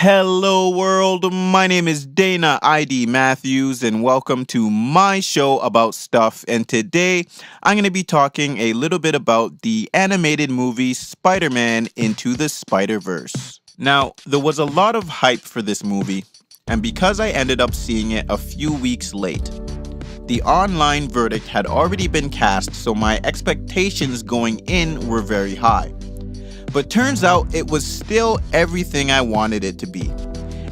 Hello world, my name is Dana ID Matthews and welcome to my show about stuff, and today I'm going to be talking a little bit about the animated movie Spider-Man Into the Spider-Verse. Now, there was a lot of hype for this movie, and because I ended up seeing it a few weeks late, the online verdict had already been cast, so my expectations going in were very high. But turns out it was still everything I wanted it to be.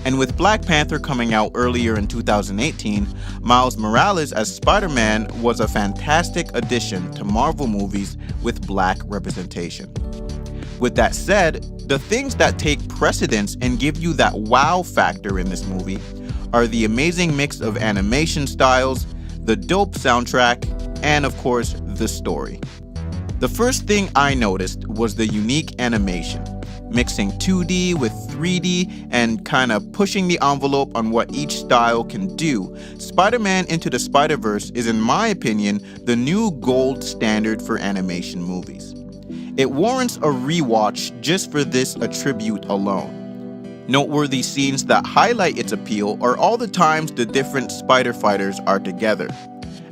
And with Black Panther coming out earlier in 2018, Miles Morales as Spider-Man was a fantastic addition to Marvel movies with black representation. With that said, the things that take precedence and give you that wow factor in this movie are the amazing mix of animation styles, the dope soundtrack, and of course, the story. The first thing I noticed was the unique animation, mixing 2D with 3D and kind of pushing the envelope on what each style can do. Spider-Man Into the Spider-Verse is, in my opinion, the new gold standard for animation movies. It warrants a rewatch just for this attribute alone. Noteworthy scenes that highlight its appeal are all the times the different spider fighters are together.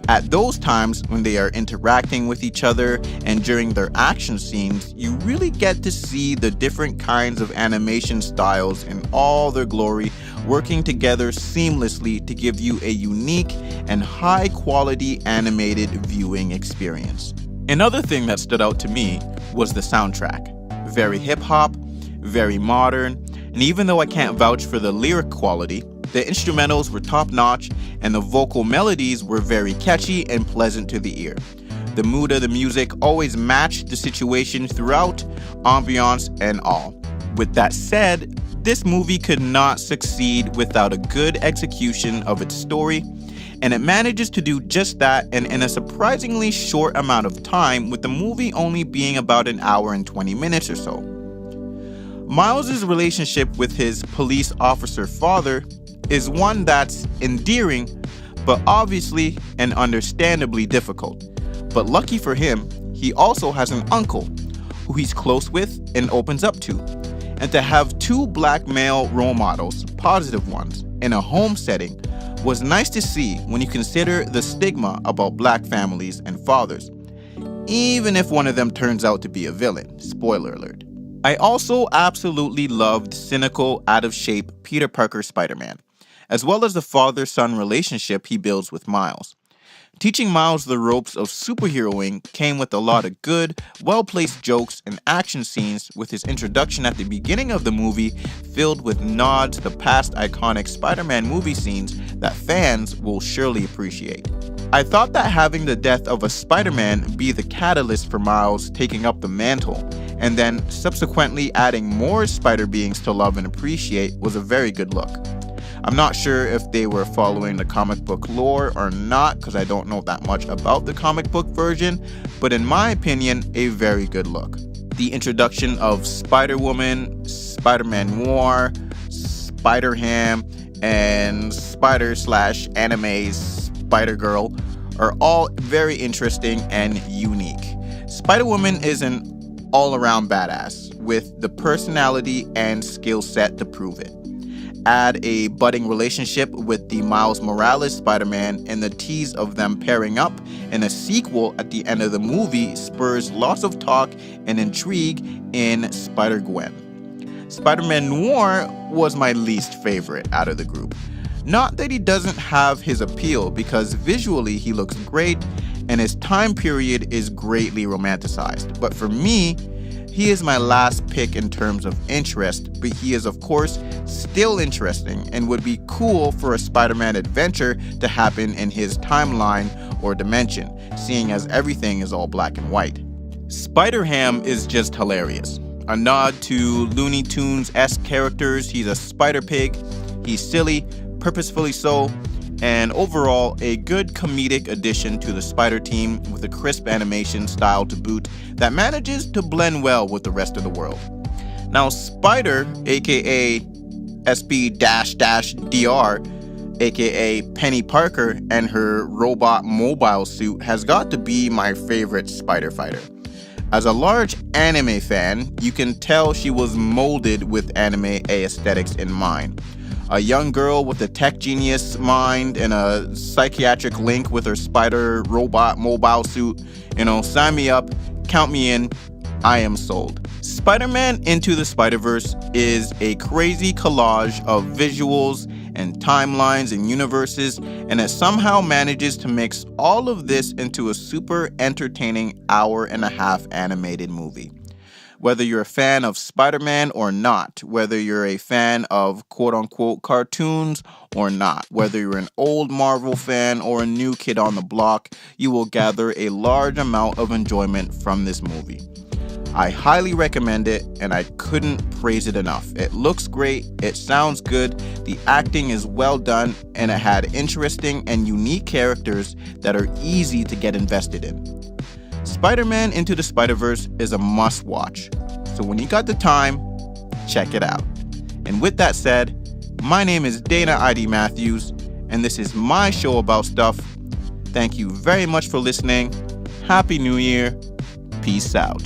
At those times when they are interacting with each other and during their action scenes, you really get to see the different kinds of animation styles in all their glory working together seamlessly to give you a unique and high quality animated viewing experience. Another thing that stood out to me was the soundtrack. Very hip hop, very modern, and even though I can't vouch for the lyric quality, the instrumentals were top-notch and the vocal melodies were very catchy and pleasant to the ear. The mood of the music always matched the situation throughout, ambiance and all. With that said, this movie could not succeed without a good execution of its story, and it manages to do just that and in a surprisingly short amount of time, with the movie only being about an hour and 20 minutes or so. Miles' relationship with his police officer father is one that's endearing, but obviously and understandably difficult. But lucky for him, he also has an uncle who he's close with and opens up to. And to have two black male role models, positive ones, in a home setting was nice to see when you consider the stigma about black families and fathers, even if one of them turns out to be a villain. Spoiler alert. I also absolutely loved cynical, out-of-shape Peter Parker Spider-Man, as well as the father-son relationship he builds with Miles. Teaching Miles the ropes of superheroing came with a lot of good, well-placed jokes and action scenes, with his introduction at the beginning of the movie filled with nods to past iconic Spider-Man movie scenes that fans will surely appreciate. I thought that having the death of a Spider-Man be the catalyst for Miles taking up the mantle, and then subsequently adding more spider beings to love and appreciate, was a very good look. I'm not sure if they were following the comic book lore or not, because I don't know that much about the comic book version, but in my opinion, a very good look. The introduction of Spider-Woman, Spider-Man Noir, Spider-Ham, and Spider/anime Spider-Girl are all very interesting and unique. Spider-Woman is an all-around badass with the personality and skill set to prove it. Add a budding relationship with the Miles Morales Spider-Man, and the tease of them pairing up in a sequel at the end of the movie spurs lots of talk and intrigue in Spider-Gwen. Spider-Man Noir was my least favorite out of the group. Not that he doesn't have his appeal, because visually he looks great and his time period is greatly romanticized, but for me, he is my last pick in terms of interest, but he is of course still interesting and would be cool for a Spider-Man adventure to happen in his timeline or dimension, seeing as everything is all black and white. Spider-Ham is just hilarious. A nod to Looney Tunes-esque characters. He's a spider pig, he's silly, purposefully so, and overall a good comedic addition to the Spider team with a crisp animation style to boot that manages to blend well with the rest of the world. Now Spider, aka SP-DR, aka Penny Parker, and her robot mobile suit has got to be my favorite spider fighter. As a large anime fan, you can tell she was molded with anime aesthetics in mind. A young girl with a tech genius mind and a psychiatric link with her spider robot mobile suit. Sign me up, count me in, I am sold. Spider-Man Into the Spider-Verse is a crazy collage of visuals and timelines and universes, and it somehow manages to mix all of this into a super entertaining hour-and-a-half animated movie. Whether you're a fan of Spider-Man or not, whether you're a fan of quote-unquote cartoons or not, whether you're an old Marvel fan or a new kid on the block, you will gather a large amount of enjoyment from this movie. I highly recommend it, and I couldn't praise it enough. It looks great, it sounds good, the acting is well done, and it had interesting and unique characters that are easy to get invested in. Spider-Man Into the Spider-Verse is a must-watch, so when you got the time, check it out. And with that said, my name is Dana ID Matthews, and this is my show about stuff. Thank you very much for listening. Happy New Year. Peace out.